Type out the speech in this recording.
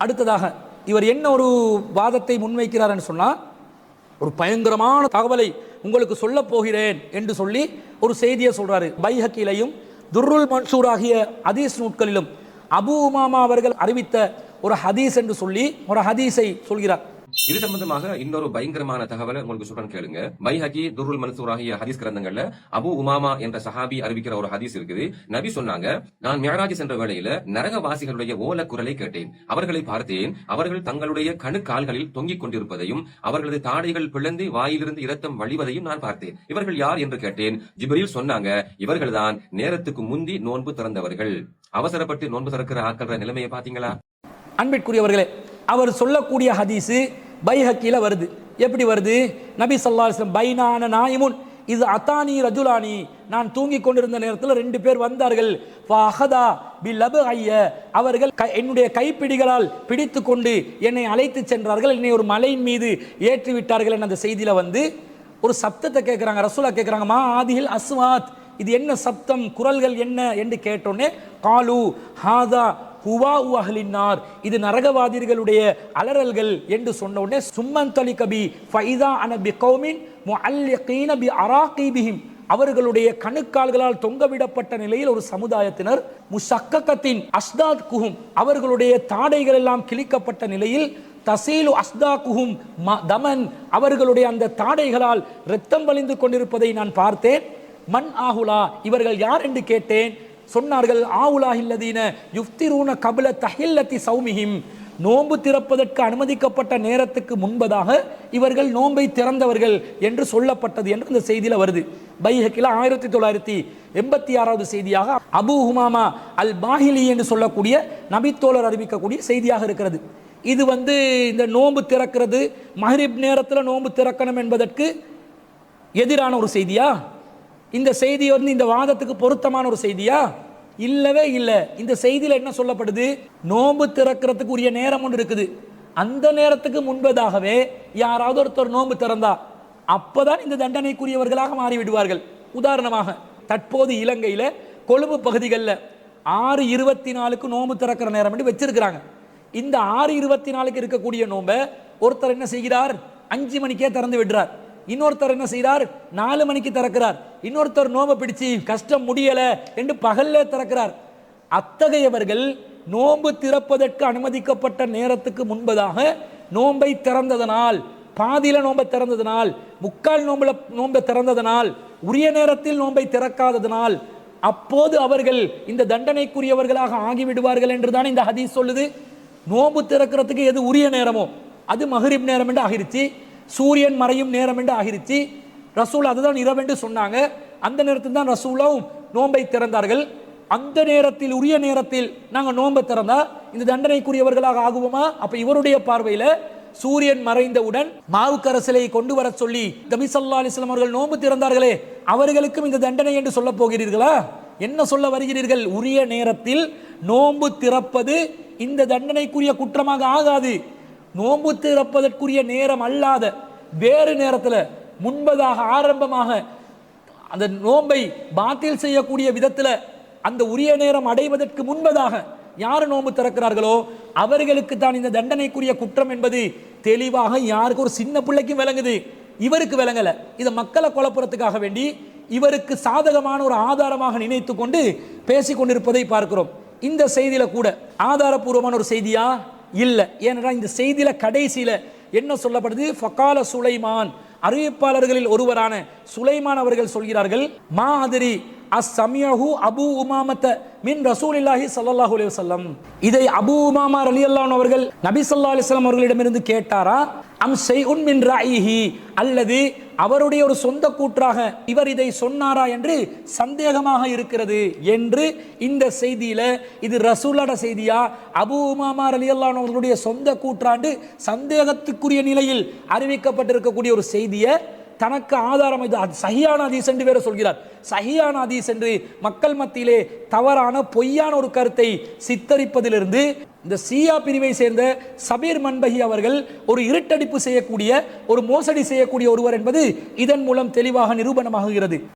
அடுத்ததாக இவர் என்ன ஒரு வாதத்தை முன்வைக்கிறார் என்று சொன்னால், ஒரு பயங்கரமான தகவலை உங்களுக்கு சொல்ல போகிறேன் என்று சொல்லி ஒரு செய்தியை சொல்றாரு. பைஹக்கிலையும் துர்ருல் மன்சூர் ஆகிய ஹதீஸ் நூட்களிலும் அபூ உமாமா அவர்கள் அறிவித்த ஒரு ஹதீஸ் என்று சொல்லி ஒரு ஹதீஸை சொல்கிறார். இது சம்பந்தமாக இன்னொரு பயங்கரமான தகவலை உங்களுக்கு சொல்றேன் கேளுங்க. பைஹகி, துர்ருல் மன்சூர் ஆகிய ஹதீஸ் கிரந்தங்கள்ல அபூ உமாமா என்ற சஹாபி அறிவிக்கிற ஒரு ஹதீஸ் இருக்குது. நபி சொன்னாங்க, நான் மிஅராஜ் சென்ற வேளையில நரகவாசிகளுடைய ஓல குரலை கேட்டேன். அவர்களை பார்த்தேன். அவர்கள் தங்களுடைய கணுக்கால்களில் தொங்கிக் கொண்டிருப்பதையும் அவர்களது தாடைகள் பிளந்து வாயிலிருந்து இரத்தம் வழிவதையும் நான் பார்த்தேன். இவர்கள் யார் என்று கேட்டேன். ஜிப்ரீல் சொன்னாங்க, இவர்கள்தான் நேரத்துக்கு முந்தி நோன்பு திறந்தவர்கள். அவசரப்பட்டு நோன்பு திறக்கிற ஆட்கள் நிலைமையை பாத்தீங்களா? அன்பிற்குரியவர்களே, அவர் சொல்லக்கூடிய ஹதீஸு பைஹக்கில வருது. எப்படி வருது? நபி ஸல்லல்லாஹு அலைஹி வஸல்லம் பைனான நாயிமுன் இது அத்தானி ரஜுலானி, நான் தூங்கிக் கொண்டிருந்த நேரத்தில் 2 பேர் வந்தார்கள். ஃபஅஹதா பிலபஐய, அவர்கள் என்னுடைய கைப்பிடிகளால் பிடித்து கொண்டு என்னை அழைத்து சென்றார்கள். என்னை ஒரு மலையின் மீது ஏற்றி விட்டார்கள் என்ற அந்த செய்தியில வந்து ஒரு சப்தத்தை கேட்கிறாங்க. ரசூலா கேட்கிறாங்க, மா ஆதிஹில் அஸ்வாத், இது என்ன சப்தம், குரல்கள் என்ன என்று கேட்டோன்னே, காலு ஹாதா ஹுவா அஹ்லின்னார், இது நரகவாதிகளுடைய அலறல்கள் என்று சொன்ன உடனே, சும்மன் தலிகபி ஃபைதா அன பிகௌமின் முஅல்லிகீன பி அராகிபிஹிம், அவர்களுடைய கணுக்கால்களால் தொங்கவிடப்பட்ட நிலையில் ஒரு சமுதாயத்தினர், முஷக்ககத்தின் அஸ்தாத் குஹும், அவர்களுடைய தாடைகள் எல்லாம் கிழிக்கப்பட்ட நிலையில், தசீலு அஸ்தாகுஹும் தமன், அவர்களுடைய அந்த தாடைகளால் இரத்தம் வழிந்து கொண்டிருப்பதை நான் பார்த்தேன். மன் ஆஹுலா, இவர்கள் யார் என்று கேட்டேன். சொன்னார்கள், ஆவுலாஹில்லதீன யுஃப்திரூன கபில தஹில்லத்தி சௌமிஹிம், நோன்பு திறப்பதற்கு அனுமதிக்கப்பட்ட நேரத்துக்கு முன்பதாக இவர்கள் நோன்பை திறந்தவர்கள் என்று சொல்லப்பட்டது என்று இந்த செய்தியில் வருது. பைஹக்கில 1986வது செய்தியாக அபூ உமாமா அல் பாஹிலி என்று சொல்லக்கூடிய நபித்தோழர் அறிவிக்கக்கூடிய செய்தியாக இருக்கிறது. இது வந்து இந்த நோன்பு திறக்கிறது, மஹ்ரிப் நேரத்தில் நோன்பு திறக்கணும் என்பதற்கு எதிரான ஒரு செய்தியா? இந்த செய்தி வந்து இந்த வாதத்துக்கு பொருத்தமான ஒரு செய்தியா? இல்லவே இல்லை. இந்த செய்தியில் என்ன சொல்லப்படுது? நோன்பு திறக்கிறதுக்கு உரிய நேரம் ஒன்று இருக்குது. அந்த நேரத்துக்கு முன்பதாகவே யாராவது ஒருத்தர் நோன்பு திறந்தா அப்பதான் இந்த தண்டனைக்குரியவர்களாக மாறிவிடுவார்கள். உதாரணமாக தற்போது இலங்கையில கொழும்பு பகுதிகளில் 6:24 நோன்பு திறக்கிற நேரம் என்று வச்சிருக்கிறாங்க. இந்த 6:24 இருக்கக்கூடிய நோன்பை ஒருத்தர் என்ன செய்கிறார்? 5 மணிக்கே திறந்து விடுறார். இன்னொருத்தர் என்ன செய்கிறார்? 4 மணிக்கு திறக்கிறார். இன்னொருத்தர் நோம்பை பிடிச்சி கஷ்டம் முடியல என்று பகல்ல திறக்கிறார். அத்தகையவர்கள் நோன்பு திறப்பதற்கு அனுமதிக்கப்பட்ட நேரத்துக்கு முன்பதாக நோன்பை திறந்ததனால், பாதியில நோன்பை திறந்ததனால், முக்கால் நோன்பை திறந்ததனால், உரிய நேரத்தில் நோன்பை திறக்காததனால் அப்போது அவர்கள் இந்த தண்டனைக்குரியவர்களாக ஆகிவிடுவார்கள் என்றுதான் இந்த ஹதீஸ் சொல்லுது. நோன்பு திறக்கிறதுக்கு எது உரிய நேரமோ அது மஹ்ரிப் நேரம் என்று ஆகிருச்சு. சூரியன் மறையும் நேரம் என்று ஆகிருச்சு. ரசூல் அதுதான் இரவென்று சொன்னாங்க. அந்த நேரத்தில் தான் ரசூலும் நோன்பை திறந்தார்கள். அந்த நேரத்தில் உரிய நேரத்தில் நாங்கள் நோன்பை திறந்தா இந்த தண்டனைக்குரியவர்களாக ஆகுவோமா? அப்ப இவருடைய பார்வையில சூரியன் மறைந்தவுடன் மாவுக்கரசலை கொண்டு வர சொல்லி நபி ஸல்லல்லாஹு அலைஹி வஸல்லம் அவர்கள் நோன்பு திறந்தார்களே, அவர்களுக்கும் இந்த தண்டனை என்று சொல்ல போகிறீர்களா? என்ன சொல்ல வருகிறீர்கள்? உரிய நேரத்தில் நோன்பு திறப்பது இந்த தண்டனைக்குரிய குற்றமாக ஆகாது. நோன்பு திறப்பதற்குரிய நேரம் அல்லாத வேறு நேரத்தில் முன்பதாக ஆரம்பமாக அந்த நோன்பை பாத்தில் செய்யக்கூடிய விதத்தில் அந்த உரிய நேரம் அடைவதற்கு முன்பதாக யார் நோன்பு திறக்கிறார்களோ அவர்களுக்கு தான் இந்த தண்டனைக்குரிய குற்றம் என்பது தெளிவாக யாருக்கு ஒரு சின்ன பிள்ளைக்கு விளங்குது, இவருக்கு விளங்கல. இதை மக்களை குழப்பறதுக்காக வேண்டி இவருக்கு சாதகமான ஒரு ஆதாரமாக நினைத்து கொண்டு பேசிக் கொண்டிருப்பதை பார்க்கிறோம். இந்த செய்தியில கூட ஆதாரபூர்வமான ஒரு செய்தியா இல்லை. ஏனென்றால் இந்த செய்தியில கடைசியில என்ன சொல்லப்படுது? ஃபகால சுலைமான், அறிவிப்பாளர்களில் ஒருவரான சுலைமான் அவர்கள் சொல்கிறார்கள், மா அதிரி அஸ்ஸமியஹு அபூ உமாமத மின் ரசூலில்லாஹி ஸல்லல்லாஹு அலைஹி வஸல்லம், இதை அபூ உமாமா ரலியல்லாஹு அவர்கள் நபி ஸல்லல்லாஹு அலைஹி வஸல்லம் அவர்களிடமிருந்து கேட்டாரா? அம் ஷைஉன் மின் ரஅயிஹி, அல்லது அவருடைய ஒரு சொந்த கூற்றாக இவர் இதை சொன்னாரா என்று சந்தேகமாக இருக்கிறது என்று இந்த செய்தியில இது ரசூலோட செய்தியா அபூ உமாமா ரலியல்லாஹு அவர்களுடைய சொந்த கூற்றாண்டு சந்தேகத்துக்குரிய நிலையில் அறிவிக்கப்பட்டிருக்கக்கூடிய ஒரு செய்தியை தனக்கு ஆதாரம் இது சஹியான ஹதீஸ் என்று வேற சொல்கிறார். சஹியான ஹதீஸ் என்று மக்கள் மத்தியிலே தவறான பொய்யான ஒரு கருத்தை சித்தரிப்பதிலிருந்து இந்த சியா பிரிவை சேர்ந்த சபீர் மன்பஹி அவர்கள் ஒரு இருட்டடிப்பு செய்யக்கூடிய, ஒரு மோசடி செய்யக்கூடிய ஒருவர் என்பது இதன் மூலம் தெளிவாக நிரூபணமாகுகிறது.